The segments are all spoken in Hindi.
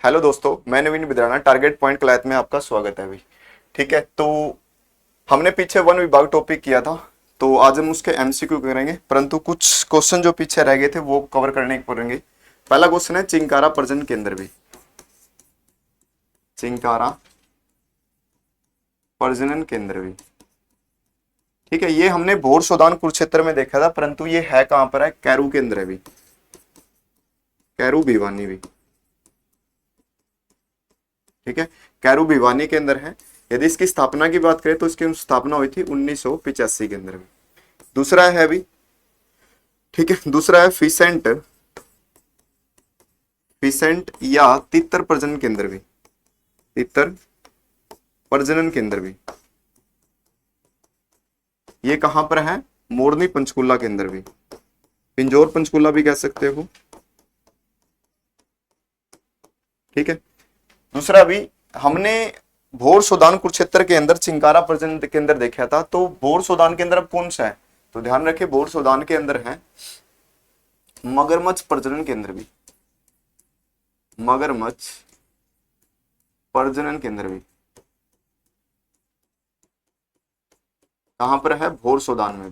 हेलो दोस्तों, मैं नवीन बिद्राना टारगेट पॉइंट क्लास में आपका स्वागत है अभी। ठीक है, तो हमने पीछे वन विभाग टॉपिक किया था, तो आज हम उसके एमसीक्यू करेंगे, परंतु कुछ क्वेश्चन जो पीछे रह गए थे वो कवर करने पड़ेंगे। पहला क्वेश्चन है चिंकारा प्रजनन केंद्र भी। चिंकारा प्रजनन केंद्र भी, ठीक है, ये हमने भोर सोदान कुरुक्षेत्र में देखा था, परंतु ये है कहां पर है? कैरू केंद्र है भी, कैरू भिवानी भी। ठीक है, कैरू भिवानी के अंदर है। यदि इसकी स्थापना की बात करें तो इसकी स्थापना हुई थी 1985 के अंदर में। दूसरा है भी, ठीक है, दूसरा है फिसेंट, फिसेंट या तितर प्रजनन केंद्र भी, तितर प्रजनन केंद्र भी। ये कहां पर है? मोरनी पंचकुला के अंदर भी, पिंजौर पंचकुला भी कह सकते हो। ठीक है, दूसरा भी हमने भोर सोदान कुरुक्षेत्र के अंदर चिंकारा प्रजनन केंद्र देखा था, तो भोर सोदान के अंदर अब कौन सा है? तो ध्यान रखें, भोर सोदान के अंदर है मगरमच्छ प्रजनन केंद्र भी, मगरमच्छ प्रजनन केंद्र भी। कहां पर है? भोर सोदान में।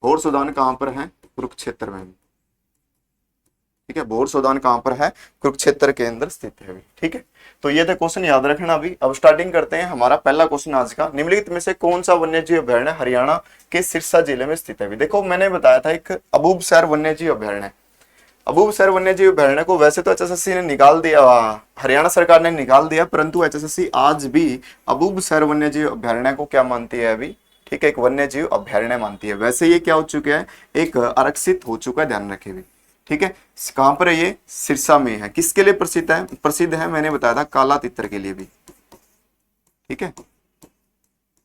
भोर सोदान कहां पर है? कुरुक्षेत्र में भी। ठीक है, भोर सोदान कहां पर है? कुरुक्षेत्र के अंदर स्थित है भी। ठीक है, तो ये थे क्वेश्चन, याद रखना अभी। अब स्टार्टिंग करते हैं। हमारा पहला क्वेश्चन आज का, निम्नलिखित में से कौन सा वन्यजीव अभयारण्य हरियाणा के सिरसा जिले में स्थित है भी? देखो, मैंने बताया था एक अबूबसैर वन्यजीव अभयारण्य। अबूबसैर वन्यजीव अभयारण्य को वैसे तो एचएसएससी ने निकाल दिया, हरियाणा सरकार ने निकाल दिया, परंतु एचएसएससी आज भी अबूबसैर वन्यजीव अभयारण्य को क्या मानती है अभी? ठीक है, एक वन्यजीव अभयारण्य मानती है। वैसे ये क्या हो चुका है? एक आरक्षित हो चुका है, ध्यान रखें भी। ठीक है, कहां पर है ये? सिरसा में है। किसके लिए प्रसिद्ध है? प्रसिद्ध है, मैंने बताया था, काला तितर के लिए भी। ठीक है,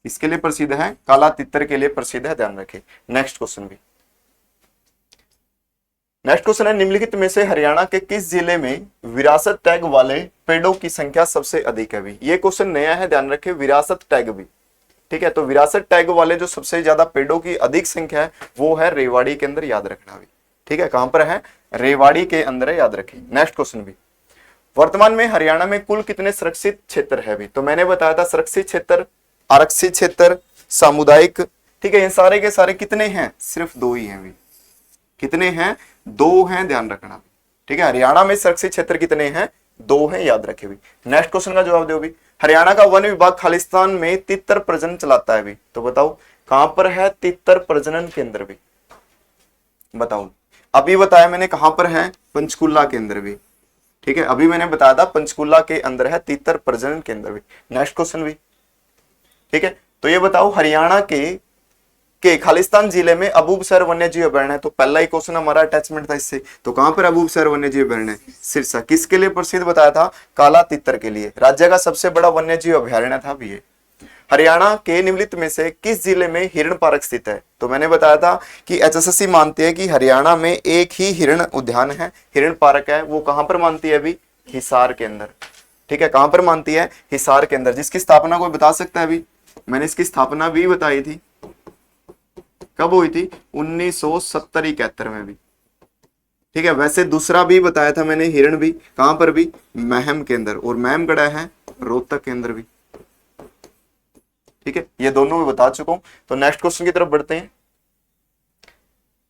इसके लिए प्रसिद्ध है, काला तितर के लिए प्रसिद्ध है, ध्यान रखें। नेक्स्ट क्वेश्चन भी, नेक्स्ट क्वेश्चन है, निम्नलिखित में से हरियाणा के किस जिले में विरासत टैग वाले पेड़ों की संख्या सबसे अधिक है भी? ये क्वेश्चन नया है, ध्यान रखें, विरासत टैग भी। ठीक है, तो विरासत टैग वाले जो सबसे ज्यादा पेड़ों की अधिक संख्या है वो है रेवाड़ी के अंदर, याद रखना भी। ठीक है, कहां पर है? रेवाड़ी के अंदर है, याद रखें। नेक्स्ट क्वेश्चन भी, वर्तमान में हरियाणा में कुल कितने सुरक्षित क्षेत्र है भी? तो मैंने बताया था सुरक्षित क्षेत्र, आरक्षित क्षेत्र, सामुदायिक। ठीक है, ये सारे के सारे कितने हैं? सिर्फ दो ही हैं भी। कितने हैं? दो हैं, ध्यान रखना। ठीक है, हरियाणा में सुरक्षित क्षेत्र कितने हैं? दो हैं, याद रखे भी। नेक्स्ट क्वेश्चन का जवाब दो भी, हरियाणा का वन विभाग खालिस्तान में तितर प्रजनन चलाता है भी, तो बताओ कहां पर है तितर प्रजनन केंद्र भी? बताओ, अभी बताया मैंने कहां पर है? पंचकुला के अंदर भी। ठीक है, अभी मैंने बताया था पंचकुला के अंदर है तितर प्रजनन केंद्र भी। नेक्स्ट क्वेश्चन भी, ठीक है, तो ये बताओ हरियाणा के खालिस्तान जिले में अबूबसैर वन्यजीव अभयारण्य है। तो पहला ही क्वेश्चन हमारा अटैचमेंट था इससे, तो कहां पर अबूबसैर वन्यजीव अभयारण्य? सिरसा। किसके लिए प्रसिद्ध बताया था? काला तितर के लिए। राज्य का सबसे बड़ा वन्यजीव अभयारण्य था भी ये। हरियाणा के निम्नलिखित में से किस जिले में हिरण पार्क स्थित है? तो मैंने बताया था कि एचएसएससी मानती है कि हरियाणा में एक ही हिरण उद्यान है, हिरण पार्क है, वो कहां पर मानती है अभी? हिसार के अंदर। ठीक है, कहां पर मानती है? हिसार के अंदर। जिसकी स्थापना कोई बता सकता है अभी? मैंने इसकी स्थापना भी बताई थी, कब हुई थी? 1970-71 में भी। ठीक है, वैसे दूसरा भी बताया था मैंने, हिरण भी, कहां पर भी? महम के अंदर, और महम गढ़ा है रोहतक के अंदर भी। ठीक है, ये दोनों भी बता चुका हूं। तो नेक्स्ट क्वेश्चन की तरफ बढ़ते हैं,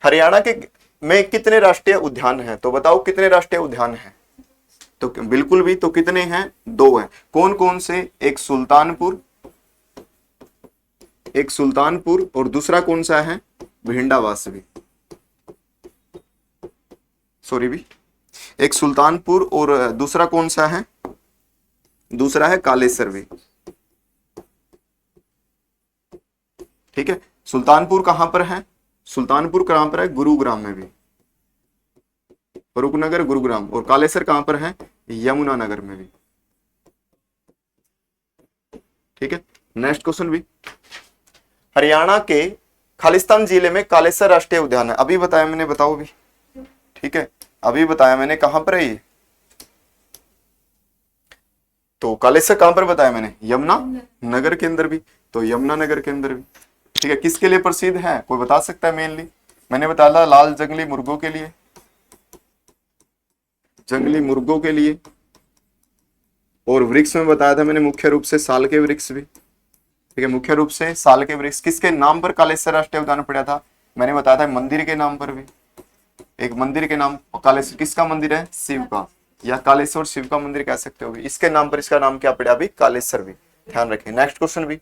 हरियाणा के में कितने राष्ट्रीय उद्यान हैं? तो बताओ कितने राष्ट्रीय उद्यान हैं? तो बिल्कुल भी, तो कितने हैं? दो हैं। कौन कौन से? एक सुल्तानपुर, एक सुल्तानपुर, और दूसरा कौन सा है? भिंडावास भी, सॉरी भी, एक सुल्तानपुर और दूसरा कौन सा है? दूसरा है कालेसर भी। ठीक है, सुल्तानपुर कहां पर है? सुल्तानपुर कहां पर है? गुरुग्राम में भी, फरूखनगर गुरुग्राम। और कालेसर कहां पर है? यमुनानगर में भी। ठीक है, नेक्स्ट क्वेश्चन भी, हरियाणा के खालिस्तान जिले में कालेसर राष्ट्रीय उद्यान है, अभी बताया मैंने, बताओ भी। ठीक है, अभी बताया मैंने, कहां पर है ये? तो कालेसर कहां पर बताया मैंने? यमुना नगर के अंदर भी, तो यमुना नगर के अंदर भी। ठीक है, किसके लिए प्रसिद्ध है? कोई बता सकता है? मेनली मैंने बताया लाल जंगली मुर्गों के लिए। जंगली मुर्गों के लिए। और वृक्ष में बताया था मैंने मुख्य रूप से साल के वृक्ष भी। ठीक है, मुख्य रूप से साल के वृक्ष। किसके नाम पर कालेश्वर राष्ट्रीय उद्यान पड़ा था? मैंने बताया था मंदिर के नाम पर भी। एक मंदिर के नाम, कालेश्वर किसका मंदिर है? शिव का, या कालेश्वर शिव का मंदिर कह सकते हो भी। इसके नाम पर इसका नाम क्या पड़ा अभी? कालेश्वर भी। ध्यान रखें। नेक्स्ट क्वेश्चन भी,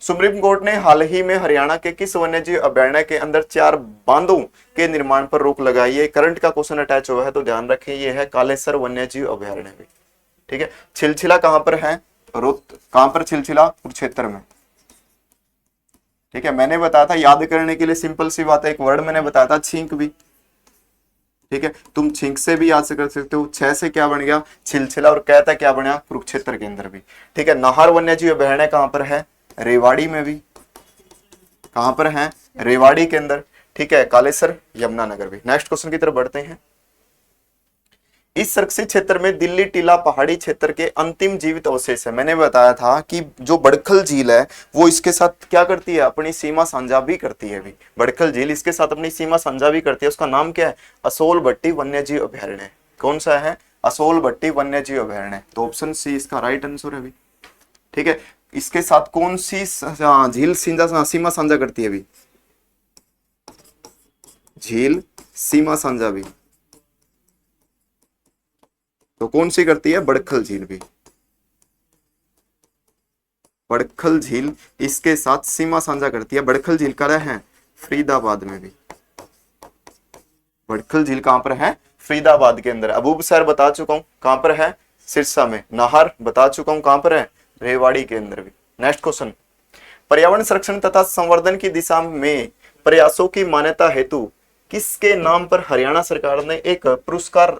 सुप्रीम कोर्ट ने हाल ही में हरियाणा के किस वन्यजीव अभयारण्य के अंदर 4 बांधों के निर्माण पर रोक लगाई है? करंट का क्वेश्चन अटैच हुआ है, तो ध्यान रखें ये है कालेश्वर वन्यजीव अभयारण्य भी। ठीक है, छिलछिला कहां पर है? कहां पर छिलछिला? कुरुक्षेत्र में। ठीक है, मैंने बताया था याद करने के लिए सिंपल सी बात है, एक वर्ड मैंने बताया था छींक भी। ठीक है, तुम छींक से भी याद कर सकते हो। 6 से क्या बन गया? छिलछिला, और कहता क्या बना? कुरुक्षेत्र के अंदर भी। ठीक है, नाहर वन्यजीव अभयारण्य कहां पर है? रेवाड़ी में भी। कहां पर है? रेवाड़ी के अंदर। ठीक है, कालेसर यमुनानगर भी। नेक्स्ट क्वेश्चन की तरफ बढ़ते हैं। इस संरक्षित क्षेत्र में दिल्ली टीला पहाड़ी क्षेत्र के अंतिम जीवित अवशेष है। मैंने बताया था कि जो बड़खल झील है वो इसके साथ क्या करती है? अपनी सीमा साझा भी करती है भी। बड़खल झील इसके साथ अपनी सीमा साझा भी करती है। उसका नाम क्या है? असोल भट्टी वन्यजीव अभयारण्य। कौन सा है? असोल भट्टी वन्यजीव अभयारण्य। तो ऑप्शन सी इसका राइट आंसर है भी। ठीक है, इसके साथ कौन सी झील सीमा साझा करती है भी? झील सीमा साझा भी तो कौन सी करती है? बड़खल झील भी। बड़खल झील इसके साथ सीमा साझा करती है। बड़खल झील का है फरीदाबाद में भी। बड़खल झील कहां पर है? फरीदाबाद के अंदर। अबूब शहर बता चुका हूं कहां पर है? सिरसा में। नाहर बता चुका हूं कहां पर है? रेवाड़ी के अंदर भी। नेक्स्ट क्वेश्चन, पर्यावरण संरक्षण तथा संवर्धन की दिशा में प्रयासों की मान्यता हेतु किसके नाम पर हरियाणा सरकार ने एक पुरस्कार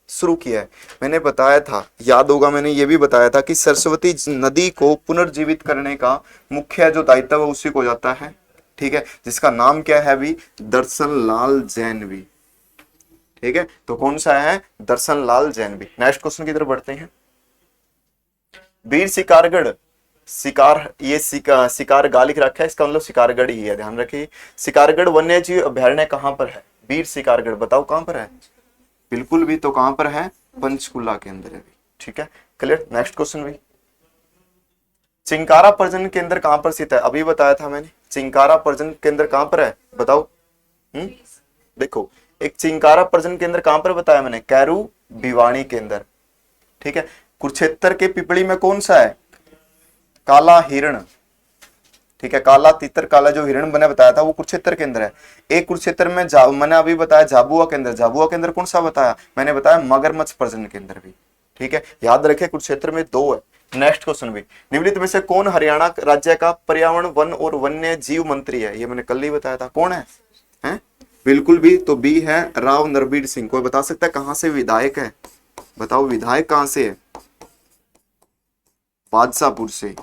शुरू किया है? मैंने बताया था, याद होगा, मैंने ये भी बताया था कि सरस्वती नदी को पुनर्जीवित करने का मुख्य जो दायित्व है उसी को जाता है। ठीक है, जिसका नाम क्या है भी? दर्शन लाल जैन भी। ठीक है, तो कौन सा है? दर्शन लाल जैन भी। नेक्स्ट क्वेश्चन की तरफ बढ़ते हैं। वीर शिकारगढ़, शिकार गा लिख रखा है, इसका मतलब शिकारगढ़ ही है, ध्यान रखिए। शिकारगढ़ वन्यजीव अभयारण्य कहां पर है? वीर शिकारगढ़ बताओ कहां पर है? बिल्कुल भी, तो कहां पर है? पंचकुला के अंदर है भी। ठीक है, क्लियर। नेक्स्ट क्वेश्चन भी, चिंकारा प्रजनन केंद्र कहां पर स्थित है? अभी बताया था मैंने। चिंकारा प्रजनन केंद्र कहां पर है बताओ? देखो, एक चिंकारा प्रजनन केंद्र कहां पर बताया मैंने? कैरू भिवानी के अंदर। ठीक है, कुरुक्षेत्र के पिपली में कौन सा है? काला हिरण। ठीक है, काला तीतर काला जो हिरण मैंने बताया था वो कुरुक्षेत्र के अंदर है। एक कुरुक्षेत्र में मैंने अभी बताया झाबुआ के अंदर। झाबुआ के अंदर कौन सा बताया? मैंने बताया मगरमच्छ प्रजनन के अंदर भी। ठीक है, याद रखे कुरुक्षेत्र में 2 है। नेक्स्ट क्वेश्चन भी, निम्नलिखित में से कौन हरियाणा राज्य का पर्यावरण वन और वन्य जीव मंत्री है? ये मैंने कल ही बताया था। कौन है? बिल्कुल भी, तो बी है राव नरबीर सिंह। कोई बता सकता है कहां से विधायक है? बताओ विधायक कहां से है? बादशाहपुर से।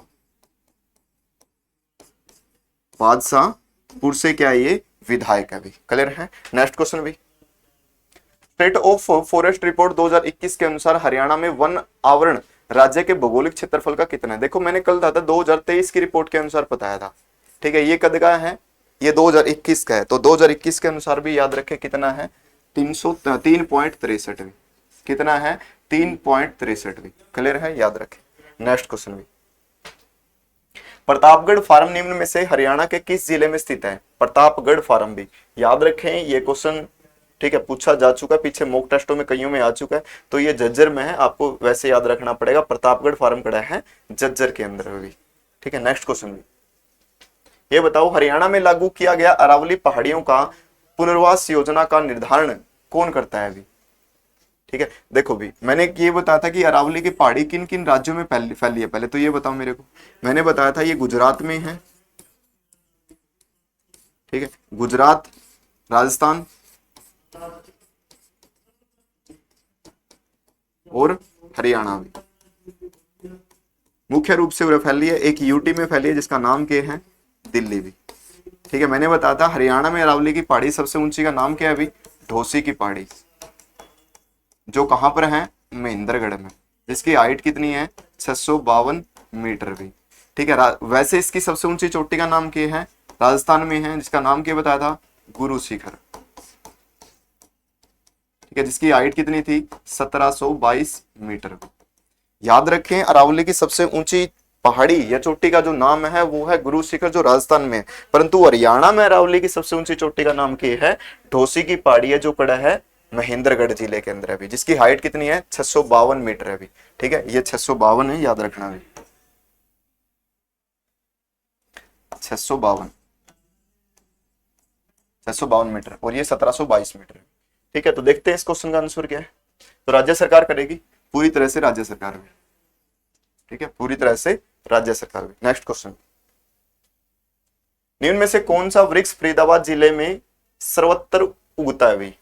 बादशाहपुर से क्या ये विधायक है भी। क्लियर है। नेक्स्ट क्वेश्चन भी, स्टेट ऑफ फॉरेस्ट रिपोर्ट 2021 के अनुसार हरियाणा में वन आवरण राज्य के भौगोलिक क्षेत्रफल का कितना है? देखो मैंने कल था 2023 की रिपोर्ट के अनुसार बताया था। ठीक है, ये कद का है? ये 2021 का है। तो 2021 के अनुसार भी याद रखे कितना है? 3.63 भी। कितना है? 3.63 भी। क्लियर है, याद रखे। नेक्स्ट क्वेश्चन भी, प्रतापगढ़ फार्म निम्न में से हरियाणा के किस जिले में स्थित है? प्रतापगढ़ फार्म भी याद रखें, ये क्वेश्चन ठीक है पूछा जा चुका है, पीछे मॉक टेस्टों में कईयों में आ चुका है। तो ये झज्जर में है, आपको वैसे याद रखना पड़ेगा। प्रतापगढ़ फार्म खड़ा है झज्जर के अंदर भी। ठीक है, नेक्स्ट क्वेश्चन भी, ये बताओ हरियाणा में लागू किया गया अरावली पहाड़ियों का पुनर्वास योजना का निर्धारण कौन करता है अभी? ठीक है, देखो भी मैंने ये बताया था कि अरावली की पहाड़ी किन किन राज्यों में फैली है। पहले तो ये बताओ मेरे को। मैंने बताया था ये गुजरात में है। ठीक है, गुजरात, राजस्थान और हरियाणा भी मुख्य रूप से फैली है। एक यूटी में फैली है जिसका नाम क्या है? दिल्ली भी। ठीक है, मैंने बताया था हरियाणा में अरावली की पहाड़ी सबसे ऊंची का नाम क्या है अभी? ढोसी की पहाड़ी, जो कहां पर है? महेंद्रगढ़ में, जिसकी हाइट कितनी है? 652 मीटर भी। ठीक है, वैसे इसकी सबसे ऊंची चोटी का नाम क्या है? राजस्थान में है, जिसका नाम क्या बताया था? गुरु शिखर। ठीक है, जिसकी हाइट कितनी थी 1722 मीटर। याद रखें अरावली की सबसे ऊंची पहाड़ी या चोटी का जो नाम है वो है गुरु शिखर, जो राजस्थान में है। परंतु हरियाणा में अरावली की सबसे ऊंची चोटी का नाम क्या है, ढोसी की पहाड़ी है, जो पड़ा है महेंद्रगढ़ जिले के अंदर अभी, जिसकी हाइट कितनी है 652 मीटर है अभी। ठीक है, ये 652 है, याद रखना अभी 652 मीटर, और ये 1722 मीटर है। ठीक है, तो देखते हैं इस क्वेश्चन का आंसर क्या है। तो राज्य सरकार करेगी, पूरी तरह से राज्य सरकार भी। ठीक है, पूरी तरह से राज्य सरकार भी। नेक्स्ट क्वेश्चन, निम्न में से कौन सा वृक्ष फरीदाबाद जिले में सर्वत्र उगता है भी।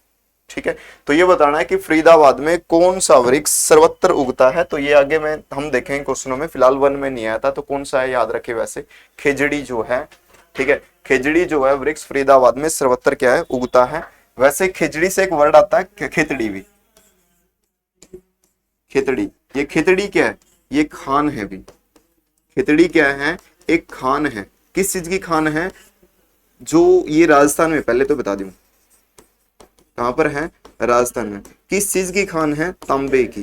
ठीक है, तो ये बताना है कि फरीदाबाद में कौन सा वृक्ष सर्वत्र उगता है। तो ये आगे में हम देखेंगे क्वेश्चनों में, फिलहाल वन में नहीं आया था, तो कौन सा है याद रखे। वैसे खेजड़ी जो है, ठीक है, खेजड़ी जो है वृक्ष फरीदाबाद में सर्वत्र क्या है, उगता है। वैसे खेजड़ी से एक वर्ड आता है खेतड़ी भी, खेतड़ी, ये खेतड़ी क्या है, ये खान है भी। खेतड़ी क्या है, एक खान है। किस चीज की खान है, जो ये राजस्थान में, पहले तो बता दूं कहां पर है, राजस्थान में। किस चीज की खान है, तांबे की।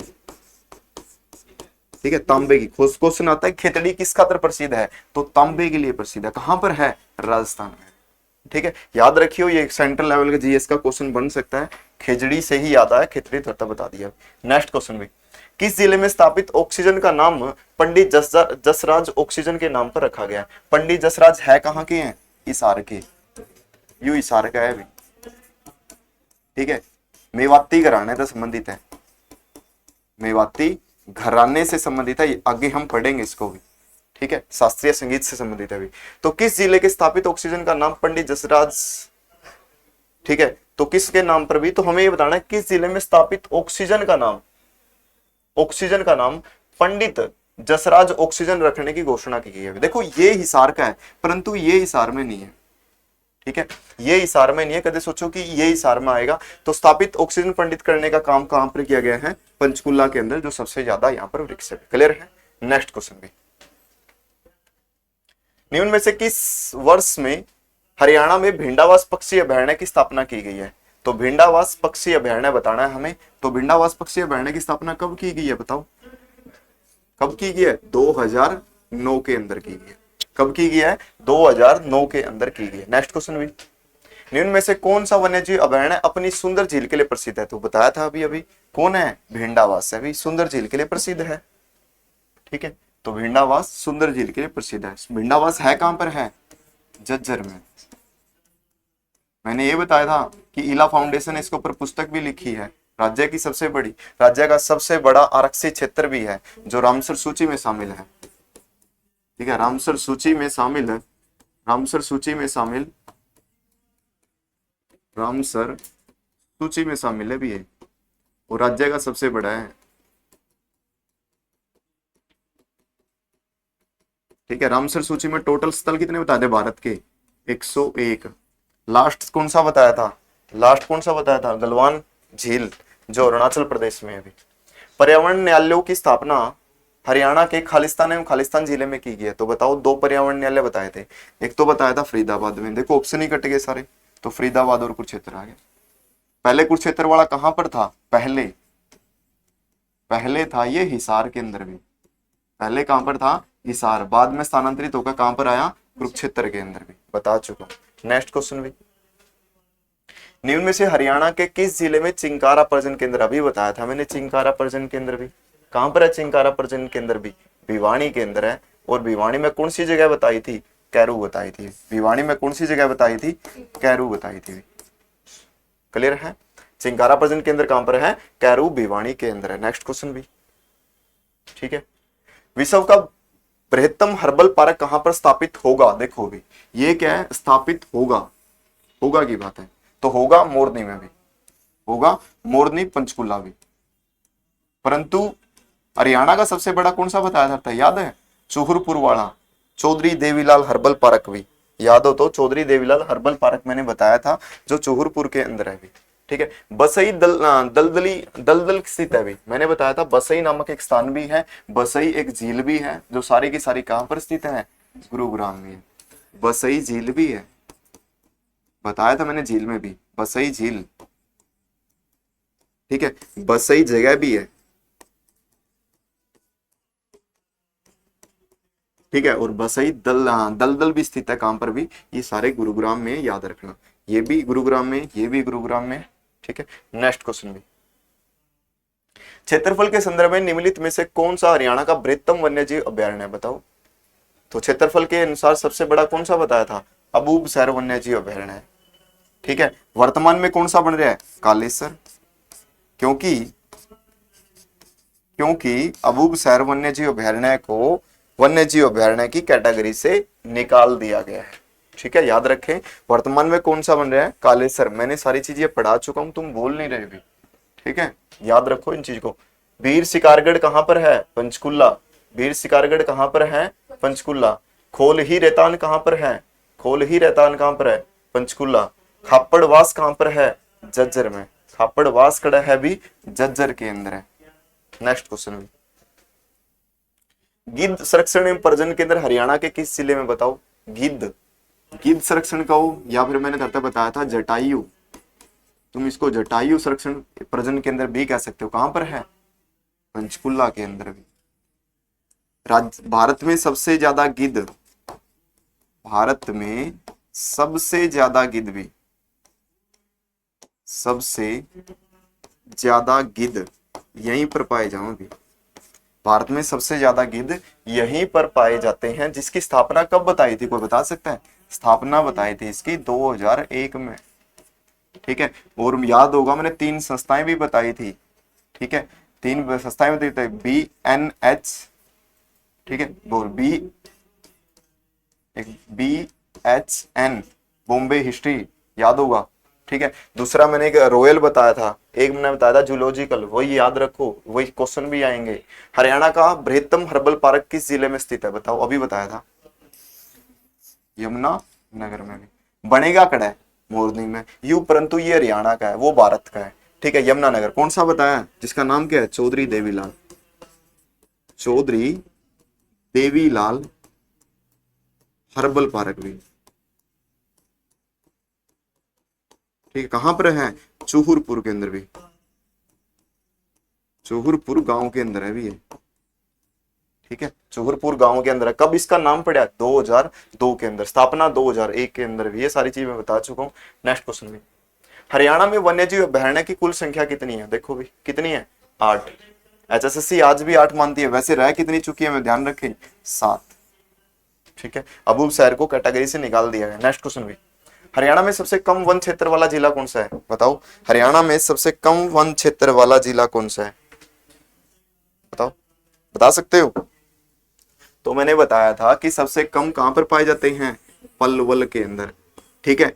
ठीक है, तांबे की। क्वेश्चन आता है खेतड़ी किस खातर प्रसिद्ध है, तो तांबे के लिए प्रसिद्ध है। कहां पर है, राजस्थान में। ठीक है, याद रखियो, ये सेंट्रल लेवल का जीएस का क्वेश्चन बन सकता है। खेजड़ी से ही याद आया, खेतड़ी थोड़ा बता दिया। नेक्स्ट क्वेश्चन भी, किस जिले में स्थापित ऑक्सीजन का नाम पंडित जसराज ऑक्सीजन के नाम पर रखा गया है। पंडित जसराज है कहाँ के हैं, हिसार के, यू हिसार का है भी। ठीक है, मेवाती घराने से संबंधित है, मेवाती घराने से संबंधित है, आगे हम पढ़ेंगे इसको भी। ठीक है, शास्त्रीय संगीत से संबंधित है भी। तो किस जिले के स्थापित ऑक्सीजन का नाम पंडित जसराज, ठीक है, तो किसके नाम पर भी, तो हमें ये बताना है किस जिले में स्थापित ऑक्सीजन का नाम, ऑक्सीजन का नाम पंडित जसराज ऑक्सीजन रखने की घोषणा की गई है। देखो ये हिसार का है, परंतु ये हिसार में नहीं है। ठीक है, ये हिसार में नहीं है, कदे सोचो कि ये हिसार में आएगा। तो स्थापित ऑक्सीजन पंडित करने का काम कहां पर किया गया है, पंचकुला के अंदर, जो सबसे ज्यादा यहाँ पर वृक्ष है। क्लियर है। नेक्स्ट क्वेश्चन भी, निम्न में से किस वर्ष में हरियाणा में भिंडावास पक्षी अभयारण्य की स्थापना की गई है। तो भिंडावास पक्षी अभयारण्य बताना है हमें। तो भिंडावास पक्षी अभयारण्य की स्थापना कब की गई है, बताओ कब की गई है, 2009 के अंदर की गई है। कब की गई है, 2009 के अंदर की गई है। नेक्स्ट क्वेश्चन भी, निम्न में से कौन सा वन्यजीव अभयारण्य अपनी सुंदर झील के लिए प्रसिद्ध है। तो बताया था अभी अभी, कौन है, भिंडावास है, अभी सुंदर झील के लिए प्रसिद्ध है। ठीक है, तो भिंडावास सुंदर झील के लिए प्रसिद्ध है। भिंडावास है कहां पर है, झज्जर में। मैंने ये बताया था कि इला फाउंडेशन ने इसके ऊपर पुस्तक भी लिखी है। राज्य की सबसे बड़ी, राज्य का सबसे बड़ा आरक्षित क्षेत्र भी है, जो रामसर सूची में शामिल है। ठीक है, रामसर सूची में शामिल है, रामसर सूची में शामिल, रामसर सूची में शामिल है भी है, और राज्य का सबसे बड़ा है। ठीक है, रामसर सूची में टोटल स्थल कितने बताए थे भारत के, 101। लास्ट कौन सा बताया था, लास्ट कौन सा बताया था, गलवान झील, जो अरुणाचल प्रदेश में है भी। पर्यावरण न्यायालयों की स्थापना हरियाणा के खालिस्तान एवं खालिस्तान जिले में की गई है। तो बताओ, दो पर्यावरण न्यायालय बताए थे, एक तो बताया था फरीदाबाद में। देखो ऑप्शन ही कट गए सारे, तो फरीदाबाद और कुरुक्षेत्र आ गया। पहले कुरुक्षेत्र वाला कहां पर था, पहले पहले था ये हिसार के अंदर भी, पहले कहां पर था, हिसार। बाद में स्थानांतरित होकर कहां पर आया, कुरुक्षेत्र के अंदर भी, बता चुका। नेक्स्ट क्वेश्चन भी, निम्न में से हरियाणा के किस जिले में चिंकारा प्रजनन केंद्र, अभी बताया था मैंने चिंकारा प्रजनन केंद्र भी। कहां पर है चिंकारा प्रजनन केंद्र भी, भिवानी के अंदर है। और भिवानी में कौन सी जगह बताई थी, कैरू बताई थी। भिवानी में कौन सी जगह बताई थी, कैरू बताई थी। क्लियर है, चिंकारा प्रजनन केंद्र कहां पर है, कैरू भिवानी के अंदर है। नेक्स्ट क्वेश्चन भी, ठीक है, विश्व का बृहत्तम हर्बल पार्क कहां पर स्थापित होगा। देखो भी ये क्या है, स्थापित होगा, होगा की बात है, तो होगा मोरनी में भी, होगा मोरनी पंचकुला भी। परंतु हरियाणा का सबसे बड़ा कौन सा बताया जाता है, याद है, चूहरपुर वाला चौधरी देवीलाल हर्बल पार्क भी, याद हो तो चौधरी देवीलाल हर्बल पार्क मैंने बताया था, जो चूहरपुर के अंदर है भी। ठीक है, बसई दलदल स्थित है भी, मैंने बताया था बसई नामक एक स्थान भी है, बसई एक झील भी है, जो सारी की सारी कहां पर स्थित है, गुरुग्राम में। बसई झील भी है, बताया था मैंने, झील में भी बसई झील, ठीक है, बसई जगह भी है, ठीक है, और बसई दलदल भी स्थित है, कहां पर भी, ये सारे गुरुग्राम में, याद रखना, ये भी गुरुग्राम में, ये भी गुरुग्राम में, ठीक है। नेक्स्ट क्वेश्चन भी, क्षेत्रफल के संदर्भ में निम्नलिखित में से कौन सा हरियाणा का बृहत्तम वन्यजीव अभ्यारण्य है, बताओ। तो क्षेत्रफल के अनुसार सबसे बड़ा कौन सा बताया था, अबूबसैर वन्यजीव अभ्यारण्य है, ठीक है। वर्तमान में कौन सा बन रहा है, कालेसर, क्योंकि क्योंकि अबूबसैर वन्यजीव अभ्यारण्य को वन्यजीव अभ्यारण्य की कैटेगरी से निकाल दिया गया है, ठीक है, याद रखें। वर्तमान में कौन सा बन रहा है, कालेसर। मैंने सारी चीजें पढ़ा चुका हूं, तुम बोल नहीं रहे भी, ठीक है, याद रखो इन चीज को। वीर शिकारगढ़ कहां पर है, पंचकुला। वीर शिकारगढ़ कहां पर है, पंचकुला। खोल ही रेतान कहां पर है, खोल ही रेतान कहां पर है, पंचकुला। खापड़वास कहां पर है, झज्जर में। खापड़वास कड़ा है भी झज्जर के अंदर है। नेक्स्ट क्वेश्चन, गिद्ध संरक्षण एवं प्रजनन केंद्र हरियाणा के किस जिले में, बताओ। गिद्ध, गिद्ध संरक्षण कहो, या फिर मैंने धरता बताया था जटायु, तुम इसको जटायु संरक्षण प्रजनन केंद्र भी कह सकते हो, कहां पर है, पंचकुला के अंदर भी। भारत में सबसे ज्यादा गिद्ध, भारत में सबसे ज्यादा गिद्ध भी, सबसे ज्यादा गिद्ध यहीं पर पाए जाओगे। भारत में सबसे ज्यादा गिद्ध यहीं पर पाए जाते हैं, जिसकी स्थापना कब बताई थी, कोई बता सकता है। स्थापना बताई थी इसकी 2001 में, ठीक है। और याद होगा मैंने 3 संस्थाएं भी बताई थी, ठीक है, 3 संस्थाएं बताई थी, BNH, ठीक है, और BHN बॉम्बे हिस्ट्री, याद होगा, ठीक है। दूसरा मैंने एक रॉयल बताया था, एक मैंने बताया था जूलॉजिकल, वही याद रखो, वही क्वेश्चन भी आएंगे। हरियाणा का बृहत्तम हर्बल पार्क किस जिले में स्थित है, बताओ, अभी बताया था, यमुना नगर में भी। बनेगा कड़ा है, मोरनी में, यू परंतु ये हरियाणा का है, वो भारत का है, ठीक है। यमुना नगर कौन सा बताया, जिसका नाम क्या है, चौधरी देवीलाल, चौधरी देवीलाल हर्बल पार्क भी, ठीक है। कहां पर है, चूहरपुर के अंदर भी, चूहरपुर गांव के अंदर है भी ये, ठीक है, चूहरपुर गांव के अंदर है। कब इसका नाम पड़ा, 2002 के अंदर, स्थापना 2001 के अंदर भी, ये सारी चीज मैं बता चुका हूं। नेक्स्ट क्वेश्चन भी, हरियाणा में वन्यजीव अभ्यारण्य की कुल संख्या कितनी है, देखो भी कितनी है, 8। HSSC आज भी 8 मानती है, वैसे रह कितनी चुकी है, मैं ध्यान रखें, 7, ठीक है। अबूबसैर को कैटेगरी से निकाल दिया गया। नेक्स्ट क्वेश्चन भी, हरियाणा में सबसे कम वन क्षेत्र वाला जिला कौन सा है, बताओ। हरियाणा में सबसे कम वन क्षेत्र वाला जिला कौन सा है, बताओ, बता सकते हो। तो मैंने बताया था कि सबसे कम कहां पर पाए जाते हैं, पलवल के अंदर, ठीक है।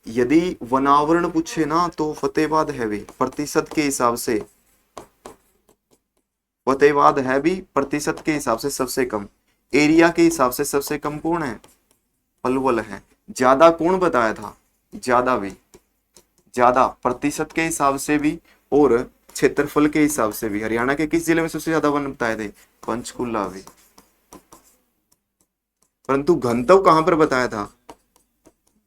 यदि वनावरण पूछे ना तो फतेहाबाद है भी, प्रतिशत के हिसाब से फतेहाबाद है भी, प्रतिशत के हिसाब से सबसे कम। एरिया के हिसाब से सबसे कम कौन है, पलवल है। ज्यादा कौन बताया था, ज्यादा भी, ज्यादा प्रतिशत के हिसाब से भी और क्षेत्रफल के हिसाब से भी। हरियाणा के किस जिले में सबसे ज्यादा वन बताए थे, पंचकुला भी। परंतु घनत्व कहां पर बताया था,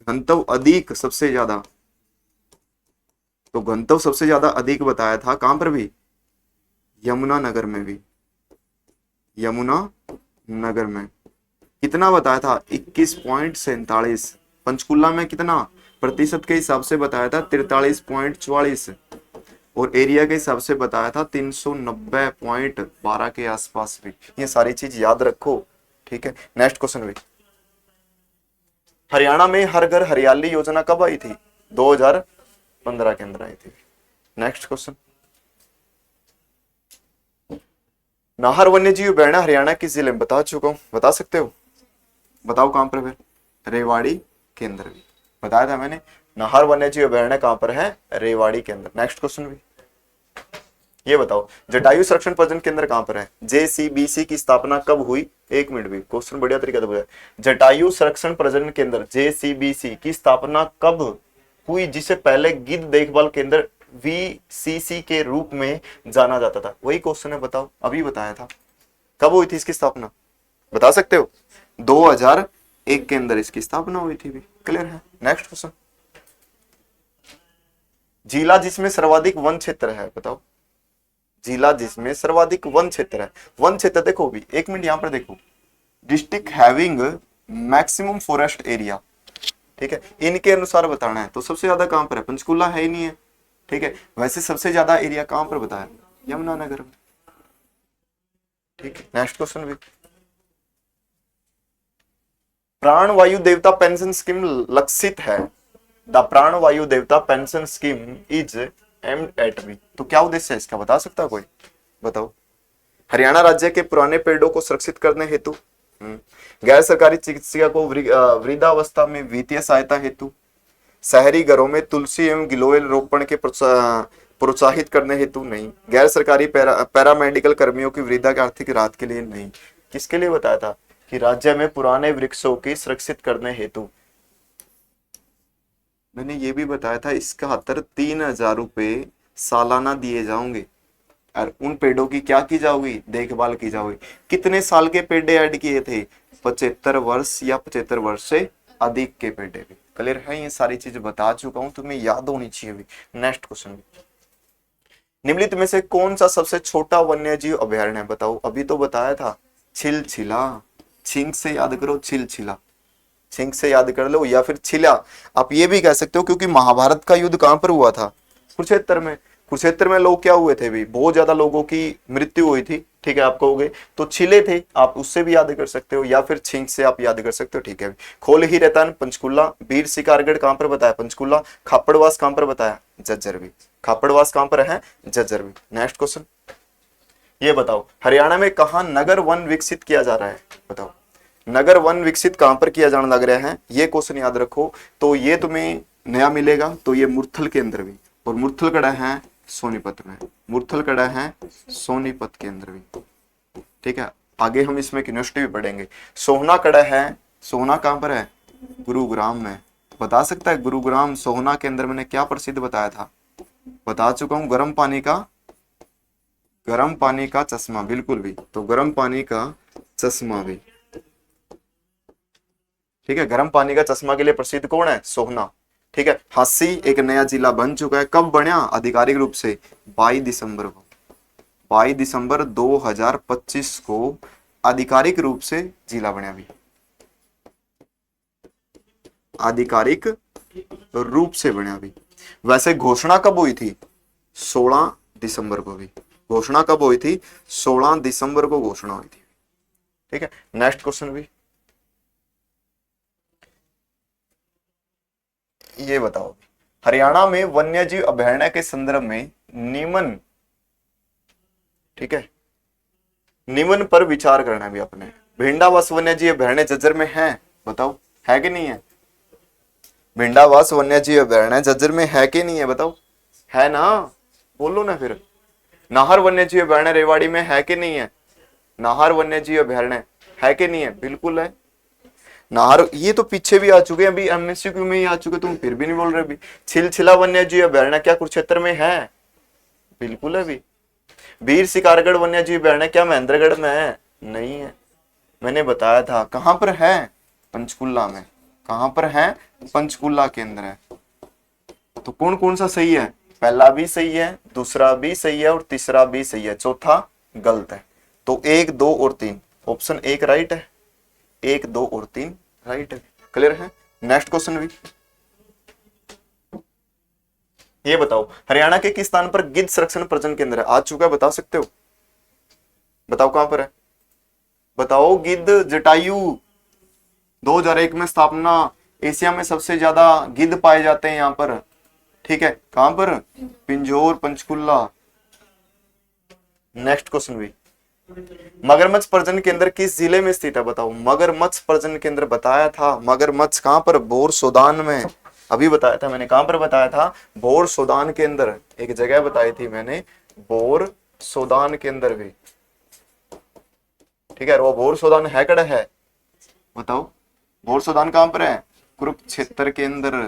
घनत्व अधिक सबसे ज्यादा, तो घनत्व सबसे ज्यादा अधिक बताया था कहां पर भी, यमुना नगर में भी, यमुना नगर में। कितना बताया था, 21.47। पंचकुला में कितना, प्रतिशत के हिसाब से बताया था 43.44, और एरिया के हिसाब से बताया था 390.12 के आसपास भी। ये सारी चीज याद रखो, ठीक है। नेक्स्ट क्वेश्चन भी, हरियाणा में हर घर हरियाली योजना कब आई थी, 2015 के अंदर आई थी। नेक्स्ट क्वेश्चन, नाहर वन्यजीव अभ्यारण्य हरियाणा किस जिले में, बता चुका हूं, बता सकते हो, बताओ कहां पर, फिर रेवाड़ी के अंदर भी बताया था मैंने। नाहर वन्यजीव अभ्यारण्य कहां पर है, रेवाड़ी के अंदर। नेक्स्ट क्वेश्चन भी, ये बताओ जटायु संरक्षण प्रजनन केंद्र कहां पर है, JCBC की स्थापना कब हुई, 1 मिनट भी, क्वेश्चन बढ़िया तरीके से पूछा। जटायु संरक्षण प्रजनन केंद्र JCBC की स्थापना कब हुई, जिसे पहले गिद्ध देखभाल केंद्र VCC के रूप में जाना जाता था, वही क्वेश्चन है, बताओ, अभी बताया था, कब हुई थी इसकी स्थापना, बता सकते हो। 2001 के अंदर इसकी स्थापना हुई थी भी, क्लियर है। नेक्स्ट क्वेश्चन, जिला जिसमें सर्वाधिक वन क्षेत्र है, बताओ। जिला जिसमें सर्वाधिक वन क्षेत्र है। वन क्षेत्र देखो भी, एक मिनट यहां पर देखो, district having maximum forest area, ठीक है, इनके अनुसार बताना है। तो सबसे ज्यादा कहां पर है? पंचकुला है ही नहीं है, ठीक है। वैसे सबसे ज्यादा एरिया कहां पर बताया? यमुनानगर में, ठीक है। नेक्स्ट क्वेश्चन भी, प्राण वायु देवता पेंशन स्कीम लक्षित है। The Pran Vayu Devta pension scheme is aimed at be. तो क्या उद्देश्य है इसका, बता सकता है कोई? बताओ। हरियाणा राज्य के पुराने पेड़ों को सुरक्षित करने हेतु, गैर सरकारी चिकित्सा को वृद्धावस्था में वित्तीय सहायता हेतु, शहरी घरों में तुलसी एवं गिलोय रोपण के प्रोत्साहित करने हेतु नहीं, गैर सरकारी पैरामेडिकल कर्मियों की वृद्धा की आर्थिक राहत के लिए नहीं। किसके लिए बताया था? कि राज्य में पुराने वृक्षों की सुरक्षित करने हेतु। मैंने ये भी बताया था, इसका खातर 3,000 रुपए सालाना दिए जाओगे और उन पेड़ों की क्या की जाओगी? देखभाल की जाओगी। कितने साल के पेड़ ऐड किए थे? 75 वर्ष या 75 वर्ष से अधिक के पेड़ भी। क्लियर है? ये सारी चीज बता चुका हूं, तुम्हें याद होनी चाहिए भी। नेक्स्ट क्वेश्चन, निम्नलिखित में से कौन सा सबसे छोटा वन्यजीव अभयारण्य है? बताओ। अभी तो बताया था छिलछिला, छिंक से याद करो, छिलछिला, छिंक से याद कर लो, या फिर छिला आप ये भी कह सकते हो, क्योंकि महाभारत का युद्ध कहां पर हुआ था? कुरुक्षेत्र में। कुरुक्षेत्र में लोग क्या हुए थे भी? बहुत ज्यादा लोगों की मृत्यु हुई थी, ठीक है। आप कहोगे तो छिले थे, आप उससे भी याद कर सकते हो, या फिर छिंक से आप याद कर सकते हो, ठीक है। खोल ही रहता पंचकुला, वीर शिकारगढ़ कहां पर बताया? पंचकुला। खापड़वास कहां पर बताया? झज्जर भी। खापड़वास कहां पर है? झज्जर भी। नेक्स्ट क्वेश्चन, ये बताओ, हरियाणा में कहा नगर वन विकसित किया जा रहा है? बताओ। नगर वन विकसित कहां पर किया जाने लग रहा है? ये क्वेश्चन याद रखो। तो ये तुम्हें नया मिलेगा, तो ये मुरथल के अंदर भी, और मुरथल कड़ा है सोनीपत में, मुरथल कड़ा है सोनीपत के अंदर भी, ठीक है। आगे हम इसमें यूनिवर्सिटी भी पढ़ेंगे। सोहना कड़ा है, सोहना कहां पर है? गुरुग्राम में। बता सकता है गुरुग्राम सोहना के अंदर मैंने क्या प्रसिद्ध बताया था? बता चुका हूं, गर्म पानी का चश्मा, बिल्कुल भी। तो गर्म पानी का चश्मा भी, ठीक है। गर्म पानी का चश्मा के लिए प्रसिद्ध कौन है? सोहना, ठीक है। हांसी एक नया जिला बन चुका है। कब बना आधिकारिक रूप से? 22 दिसंबर को, 22 दिसंबर 2025 को आधिकारिक रूप से जिला बना भी, आधिकारिक रूप से बना भी। वैसे घोषणा कब हुई थी? 16 दिसंबर को भी। घोषणा कब हुई थी? 16 दिसंबर को घोषणा हुई थी, ठीक है। नेक्स्ट क्वेश्चन भी, ये बताओ, हरियाणा में वन्यजीव अभयारण्य के संदर्भ में निम्न, ठीक है, निम्न पर विचार करना भी अपने। भिंडावास वन्यजीव अभयारण्य झज्जर में है? बताओ, है कि नहीं है? भिंडावास वन्यजीव अभयारण्य झज्जर में है कि नहीं है? बताओ। है ना? बोलो ना फिर। नाहर वन्यजीव अभयारण्य रेवाड़ी में है कि नहीं है? नाहर वन्यजीव अभयारण्य है कि नहीं है? बिल्कुल है। नाहर, ये तो पीछे भी आ चुके हैं, अभी एमएसक्यू में ही आ चुके, तुम फिर भी नहीं बोल रहे। अभी छिलछिला वन्यजीव अभयारण्य क्या कुरुक्षेत्र में है? बिल्कुल है भी। वीर शिकारगढ़ वन्यजीव अभयारण्य क्या महेंद्रगढ़ में है? नहीं है। मैंने बताया था कहां पर है? पंचकुला में। कहां पर है? पंचकुला के अंदर है। तो कौन कौन सा सही है? पहला भी सही है, दूसरा भी सही है, और तीसरा भी सही है, चौथा गलत है। तो 1, 2 और 3, ऑप्शन 1 राइट है, 1, 2 और 3 राइट है। क्लियर है? नेक्स्ट क्वेश्चन भी, ये बताओ, हरियाणा के किस स्थान पर गिद्ध संरक्षण प्रजनन केंद्र है? आ चुका है, बता सकते हो? बताओ कहां पर है? बताओ। गिद्ध जटायु 2001 में स्थापना। एशिया में सबसे ज्यादा गिद्ध पाए जाते हैं यहां पर, ठीक है। कहां पर? पिंजौर, पंचकुला। नेक्स्ट क्वेश्चन भी, मगरमच्छ प्रजनन केंद्र किस जिले में स्थित है? बताओ। मगरमच्छ प्रजनन केंद्र बताया था, मगरमच्छ कहां पर? भोर सोदान में। अभी बताया था मैंने, कहां पर बताया था? भोर सोदान के अंदर एक जगह बताई थी मैंने, भोर सोदान के अंदर भी, ठीक है। वो भोर सोदान है कड़ा है? बताओ। भोर सोदान कहां पर है? कुरुक्षेत्र के अंदर,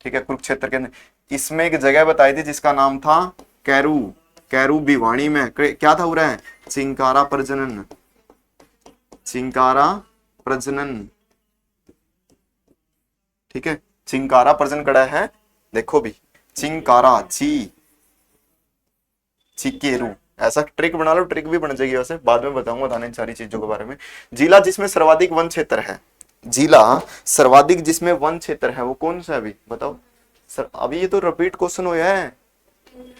ठीक है, कुरुक्षेत्र के अंदर। इसमें एक जगह बताई थी जिसका नाम था कैरू, कैरू भिवानी में। क्या था हो रहा है? चिंकारा प्रजनन, चिंकारा प्रजनन, ठीक है। चिंकारा प्रजनन कड़ा है, देखो भी चिंकारा, चिकेरू, ऐसा ट्रिक बना लो, ट्रिक भी बन जाएगी, वैसे बाद में बताऊंगा बताने इन सारी चीजों के बारे में। जिला जिसमें सर्वाधिक वन क्षेत्र है, जिला सर्वाधिक जिसमें वन क्षेत्र है वो कौन सा है अभी बताओ सर? अभी ये तो रिपीट क्वेश्चन हुआ है,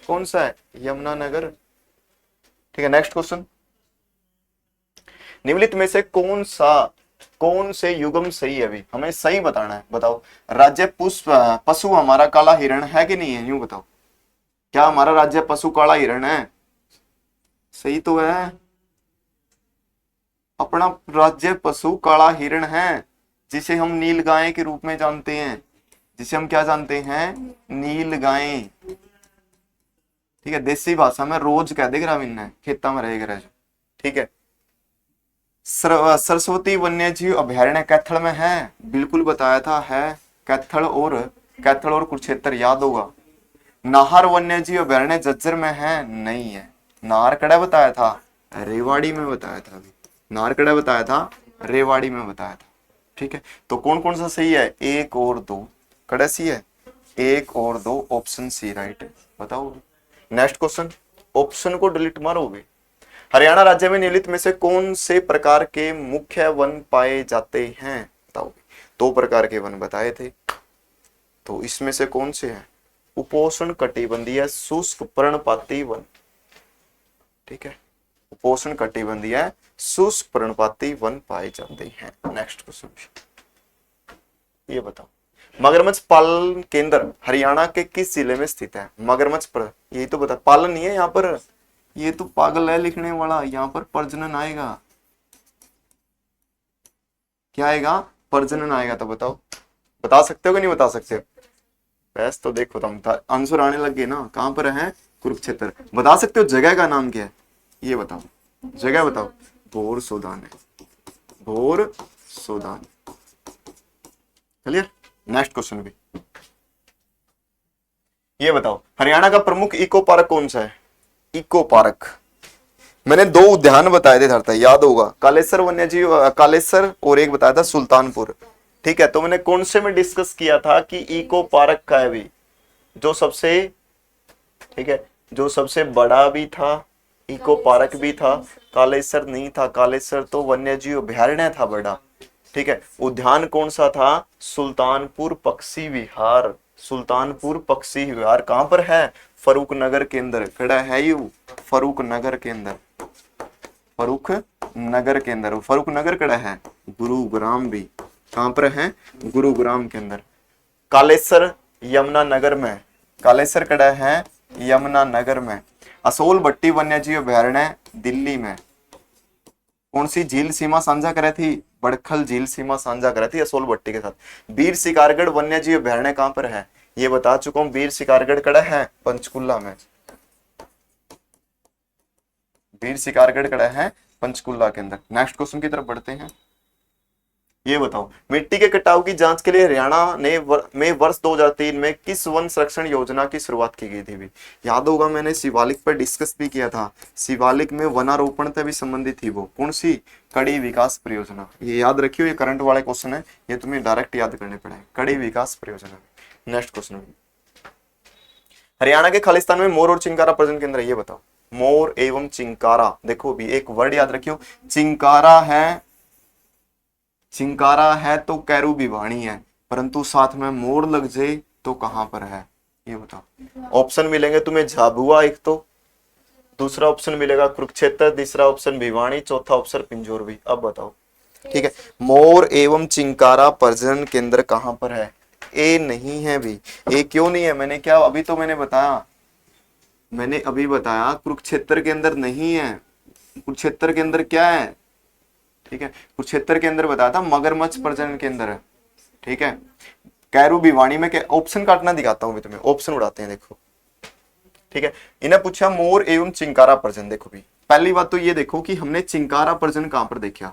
कौन सा है? यमुनानगर। ठीक है, नेक्स्ट क्वेश्चन, निम्नलिखित में से कौन से युग्म सही है? अभी हमें सही बताना है, बताओ। राज्य पुष्प पशु हमारा काला हिरण है कि नहीं है, यूं बताओ। क्या हमारा राज्य पशु काला हिरण है? सही तो है, अपना राज्य पशु काला हिरण है, जिसे हम नील गाय के रूप में जानते हैं, जिसे हम क्या जानते हैं? नील गाय। ठीक है, देसी भाषा में रोज कह दे ग्रामीण ने, खेता में रहेगा। ठीक है, सरस्वती वन्यजीव अभयारण्य कैथल में है, बिल्कुल बताया था, है कैथल और कुरुक्षेत्र, याद होगा। नाहर वन्यजीव अभयारण्य झज्जर में है, नहीं है। नाहर कड़ा बताया था, रेवाड़ी में बताया था। अभी नाहर कड़ा बताया था, रेवाड़ी में बताया था। ठीक है, तो कौन कौन सा सही है? एक और दो, कड़ा सी है, एक और दो, ऑप्शन सी राइट है, बताओ। नेक्स्ट क्वेश्चन, ऑप्शन को डिलीट मारोगे। हरियाणा राज्य में निम्नलिखित में से कौन से प्रकार के मुख्य वन पाए जाते हैं, बताओ। दो प्रकार के वन बताए थे, तो इसमें से कौन से हैं? उपोष्ण कटिबंधीय शुष्क पर्णपाती वन। ठीक है, उपोष्ण कटिबंधीय शुष्क पर्णपाती वन पाए जाते हैं। नेक्स्ट क्वेश्चन, ये बताओ, मगरमच्छ पालन केंद्र हरियाणा के किस जिले में स्थित है? मगरमच्छ पर, यही तो बता, पालन नहीं है यहाँ पर, ये तो पागल है लिखने वाला, यहाँ पर प्रजनन आएगा। क्या आएगा? प्रजनन आएगा। तो बताओ, बता सकते हो कि नहीं बता सकते? बस तो देखो, तुम आंसर आने लग गए ना। कहां पर है? कुरुक्षेत्र। बता सकते हो जगह का नाम क्या है? ये बताओ, जगह बताओ। भोर सोदान है, भोर सोदान। क्लियर? नेक्स्ट क्वेश्चन भी ये बताओ, हरियाणा का प्रमुख इको पार्क कौन सा है? इको पार्क, मैंने दो उद्यान बताए थे था, याद होगा, कालेसर वन्यजीव कालेसर, और एक बताया था सुल्तानपुर। ठीक है, तो मैंने कौन से में डिस्कस किया था कि इको पार्क का है भी जो सबसे, ठीक है, जो सबसे बड़ा भी था, इको पार्क भी था, कालेसर नहीं था, कालेसर तो वन्यजीव अभयारण्य था बड़ा। ठीक है, उद्यान कौन सा था? सुल्तानपुर पक्षी विहार। सुल्तानपुर पक्षी विहार कहां पर है? फरूक नगर के अंदर खड़ा है यू, फरूक नगर के अंदर, फरूक नगर के अंदर। फरूक नगर खड़ा है, गुरुग्राम भी कहां पर है? गुरुग्राम के अंदर। कालेसर यमुना नगर में, कालेसर खड़ा है यमुना नगर में। असोल भट्टी वन्यजीव अभयारण्य दिल्ली में। कौन सी झील सीमा साझा करे थी? बड़खल झील सीमा साझा करे थी असोल भट्टी के साथ। वीर शिकारगढ़ वन्यजीव अभयारण्य कहां पर है? ये बता चुका हूं, वीर शिकारगढ़ कड़ा है पंचकुला में, वीर शिकारगढ़ कड़ा है पंचकुला के अंदर। नेक्स्ट क्वेश्चन की तरफ बढ़ते हैं। ये बताओ, मिट्टी के कटाव की जांच के लिए हरियाणा ने में वर्ष 2003 में किस वन संरक्षण योजना की शुरुआत की गई थी? भी याद होगा, मैंने शिवालिक पर डिस्कस भी किया था। शिवालिक में वनारोपण से भी संबंधित थी वो, कौन सी? कड़ी विकास परियोजना। ये याद रखियो, ये करंट वाले क्वेश्चन है, ये तुम्हें डायरेक्ट याद करने पड़े। कड़ी विकास परियोजना। नेक्स्ट क्वेश्चन, हरियाणा के खालिस्तान में मोर और चिंकारा प्रजनन केंद्र, ये बताओ। मोर एवं चिंकारा, देखो भी एक वर्ड याद रखियो, चिंकारा है, चिंकारा है तो कैरू भिवानी है, परंतु साथ में मोर लग जाए तो कहां पर है? ये बताओ। ऑप्शन मिलेंगे तुम्हें, झाबुआ एक तो, दूसरा ऑप्शन मिलेगा कुरुक्षेत्र, तीसरा ऑप्शन भिवानी, चौथा ऑप्शन पिंजौर भी। अब बताओ। ठीक है, मोर एवं चिंकारा प्रजनन केंद्र कहां पर है? ए नहीं है भी। ए क्यों नहीं है? मैंने क्या अभी तो मैंने बताया, मैंने अभी बताया कुरुक्षेत्र के अंदर नहीं है। कुरुक्षेत्र के अंदर क्या है? ठीक है, कुरुक्षेत्र के अंदर बताया था मगरमच्छ प्रजनन केंद्र है। ठीक है, कैरू भिवानी में क्या? ऑप्शन काटना दिखाता हूं तुम्हें, ऑप्शन उड़ाते हैं, देखो। ठीक है, इन्हें पूछा मोर एवं चिंकारा प्रजनन। देखो भी, पहली बात तो ये देखो कि हमने चिंकारा प्रजनन कहां पर देखा?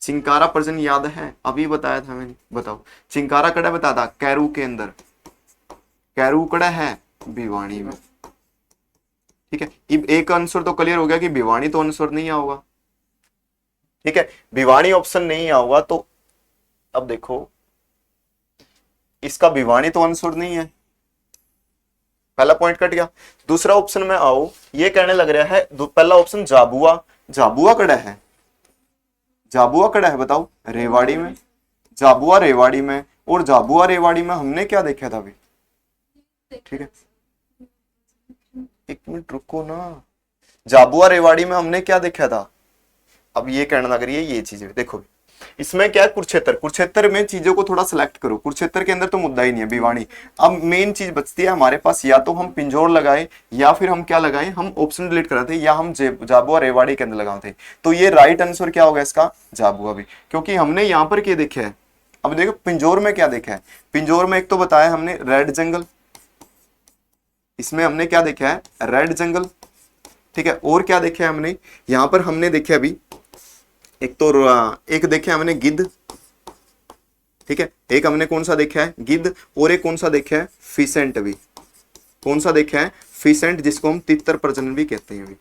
चिंकारा प्रजनन याद है, अभी बताया था मैंने, बताओ। चिंकारा कड़ा बताया था कैरू के अंदर, कैरू कड़ा है भिवानी में। ठीक है, एक आंसर तो क्लियर हो गया कि भिवानी तो आंसर नहीं होगा। ठीक है, भिवानी ऑप्शन नहीं होगा, तो अब देखो, इसका भिवानी तो आंसर नहीं है, पहला पॉइंट कट गया। दूसरा ऑप्शन में आओ, ये कहने लग रहा है पहला ऑप्शन झाबुआ, झाबुआ कड़ा है, झाबुआ कड़ा है बताओ रेवाड़ी में, झाबुआ रेवाड़ी में, और झाबुआ रेवाड़ी में हमने क्या देखा था अभी, ठीक है एक मिनट रुको ना, झाबुआ रेवाड़ी में हमने क्या देखा था, अब ये कहना लग रही है ये चीजें देखो, इसमें क्या है कुरुक्षेत्र, कुरुक्षेत्र में चीजों को थोड़ा सिलेक्ट करो, कुरुक्षेत्र के अंदर तो मुद्दा ही नहीं है भिवानी। अब मेन चीज बचती है हमारे पास, या तो हम पिंजौर लगाए या फिर हम क्या लगाए, हम ऑप्शन डिलीट कराते या हम झाबुआ रेवाड़ी के अंदर लगाते। तो ये राइट आंसर क्या होगा इसका, झाबुआ भी, क्योंकि हमने यहाँ पर क्या देखा है। अब देखो पिंजौर में क्या देखा है, पिंजौर में एक तो बताया हमने रेड जंगल, इसमें हमने क्या देखा है रेड जंगल, ठीक है, और क्या देखा है हमने यहाँ पर, हमने देखा अभी एक तो एक देखा हमने गिद्ध, ठीक है, एक हमने कौन सा देखा है गिद्ध, और एक कौन सा देखा है फिसेंट भी, कौन सा देखा है फिसेंट, जिसको हम तितर प्रजनन भी कहते हैं।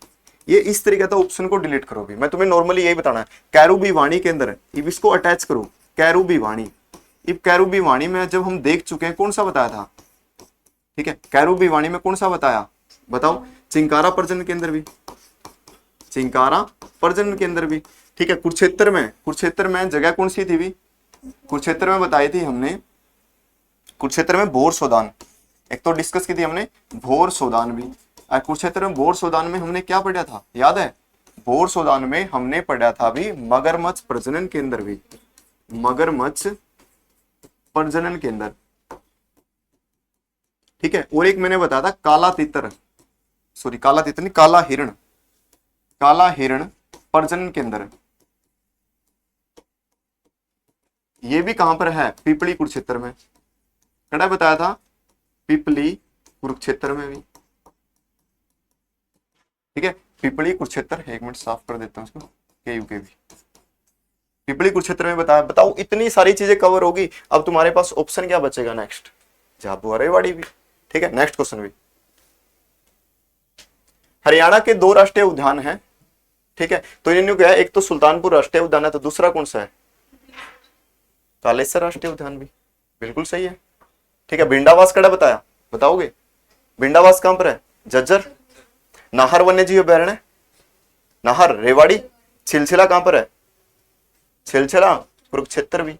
ये इस तरीके का ऑप्शन को डिलीट करो भी, मैं तुम्हें नॉर्मली यही बताना है। कैरूबी वाणी के अंदर अब इसको अटैच करो, कैरूबी वाणी, इब कैरूबी वाणी में जब हम देख चुके हैं कौन सा बताया था, ठीक है, कैरूबी वाणी में कौन सा बताया बताओ, चिंकारा प्रजनन के अंदर भी, चिंकारा प्रजनन के अंदर भी, ठीक है। कुरुक्षेत्र में जगह कौन सी थी भी, कुरुक्षेत्र में बताई थी हमने, कुरुक्षेत्र में भोर सोदान, एक तो डिस्कस की थी हमने भोर सोदान भी, और कुरुक्षेत्र में भोर सोदान में हमने क्या पढ़ा था याद है, भोर सोदान में हमने पढ़ा था भी मगरमच्छ प्रजनन के अंदर भी, मगरमच्छ प्रजनन के अंदर, ठीक है। और एक मैंने बताया था काला तितर, सॉरी काला तितर नहीं, काला हिरण, काला हिरण प्रजनन के अंदर, ये भी कहां पर है पिपली कुरुक्षेत्र में, कड़ा बताया था पिपली कुरुक्षेत्र में भी, ठीक है, पिपली कुरुक्षेत्र, एक मिनट साफ कर देता हूं इसको, के भी पिपली कुरुक्षेत्र में बताया। बताओ इतनी सारी चीजें कवर होगी, अब तुम्हारे पास ऑप्शन क्या बचेगा नेक्स्ट, झाबुआ रेवाड़ी भी, ठीक है। नेक्स्ट क्वेश्चन भी, हरियाणा के 2 राष्ट्रीय उद्यान हैं, ठीक है, तो इन्होंने क्या है, एक तो सुल्तानपुर राष्ट्रीय उद्यान है, तो दूसरा कौन सा है कालेसर राष्ट्रीय उद्यान भी, बिल्कुल सही है, ठीक है। भिंडावास कड़ा बताया, बताओगे भिंडावास कहां पर है, झज्जर, नाहर वन्य जीव अभ्यारण्य, नाहर रेवाड़ी, छिलछिला कहां पर है, छिलछिला कुरुक्षेत्र भी।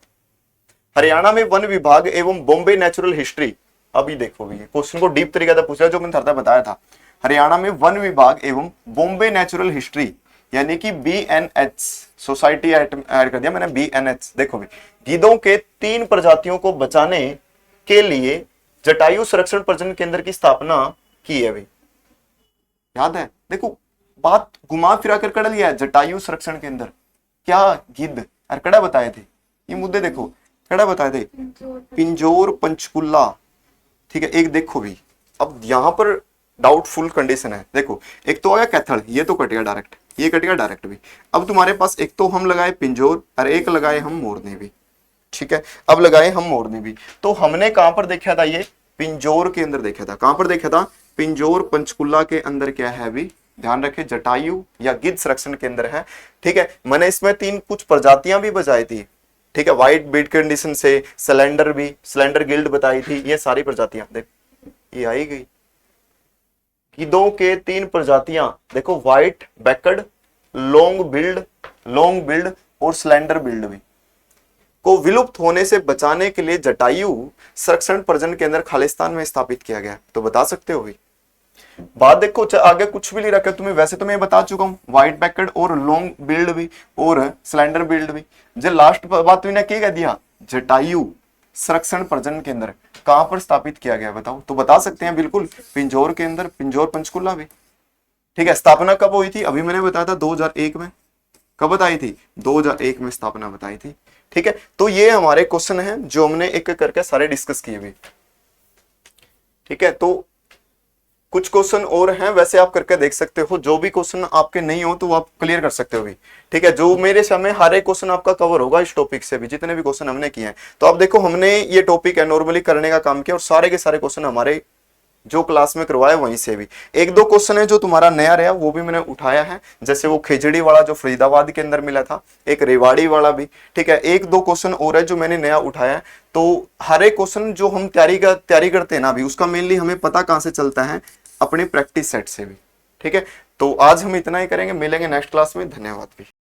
हरियाणा में वन विभाग एवं बॉम्बे नेचुरल हिस्ट्री, अभी देखो भी क्वेश्चन को डीप तरीके से पूछा जो मैंने थरता बताया था, हरियाणा में वन विभाग एवं बॉम्बे नेचुरल हिस्ट्री यानी कि BNH सोसाइटी ऐड कर दिया मैंने, BNH देखो भी, गिद्धों के 3 प्रजातियों को बचाने के लिए जटायु संरक्षण प्रजनन केंद्र की स्थापना की है भी, याद है, देखो बात घुमा फिरा कर कर लिया है, जटायु संरक्षण केंद्र, क्या गिद्ध और कड़ा बताए थे, ये मुद्दे देखो कड़ा बताए थे पिंजौर पंचकुला, ठीक है। एक देखो भी, अब यहां पर डाउटफुल कंडीशन है, देखो एक तो आ गया कैथल, ये तो कट गया डायरेक्ट, ये कट गया डायरेक्ट भी, अब तुम्हारे पास एक तो हम लगाए पिंजौर और एक लगाए हम मोरनी भी, ठीक है, अब लगाए हम मोरनी भी, तो हमने कहां पर देखा था, ये पिंजौर के अंदर देखा था, कहां पर देखा था पिंजौर पंचकुला के अंदर क्या है अभी ध्यान रखे, जटायु या गिद्ध संरक्षण केंद्र है, ठीक है। मैंने इसमें 3 कुछ प्रजातियां भी बजाई थी, ठीक है, व्हाइट बीट कंडीशन से, सिलेंडर भी, सिलेंडर गिल्ड बताई थी, ये सारी प्रजातियां देख ये आई गई, गिद्धों के 3 प्रजातियां देखो, व्हाइट बैकड, लॉन्ग बिल्ड और स्लेंडर बिल्ड भी को विलुप्त होने से बचाने के लिए जटायु संरक्षण प्रजनन केंद्र खालिस्तान में स्थापित किया गया, तो बता सकते हो भी। बात देखो आगे कुछ भी नहीं रखा तुम्हें, वैसे तो मैं बता चुका हूं व्हाइट बैकड और लॉन्ग बिल्ड भी और स्लेंडर बिल्ड भी, जो लास्ट बात तुमने क्या कह दिया, जटायु संरक्षण प्रजनन केंद्र कहां पर स्थापित किया गया बताओ, तो बता सकते हैं बिल्कुल पिंजौर के अंदर, पिंजौर पंचकुला भी, ठीक है। स्थापना कब हुई थी, अभी मैंने बताया था 2001 में, कब बताई थी 2001 में स्थापना बताई थी, ठीक है। तो ये हमारे क्वेश्चन हैं जो हमने एक एक करके सारे डिस्कस किए भी, ठीक है। तो कुछ क्वेश्चन और हैं, वैसे आप करके देख सकते हो, जो भी क्वेश्चन आपके नहीं हो तो आप क्लियर कर सकते हो भी, ठीक है। जो मेरे सामने हर एक क्वेश्चन आपका कवर होगा इस टॉपिक से भी, जितने भी क्वेश्चन हमने किए हैं, तो आप देखो हमने ये टॉपिक है नॉर्मली करने का काम किया और सारे के सारे क्वेश्चन हमारे जो क्लास में करवाया वहीं से भी। एक दो क्वेश्चन है जो तुम्हारा नया रहा वो भी मैंने उठाया है, जैसे वो खिचड़ी वाला जो फरीदाबाद के अंदर मिला था, एक रेवाड़ी वाला भी, ठीक है। एक दो क्वेश्चन और है जो मैंने नया उठाया है। तो हर एक क्वेश्चन जो हम तैयारी करते हैं ना अभी, उसका मेनली हमें पता कहां से चलता है, अपनी प्रैक्टिस सेट से भी, ठीक है। तो आज हम इतना ही करेंगे, मिलेंगे नेक्स्ट क्लास में, धन्यवाद भी।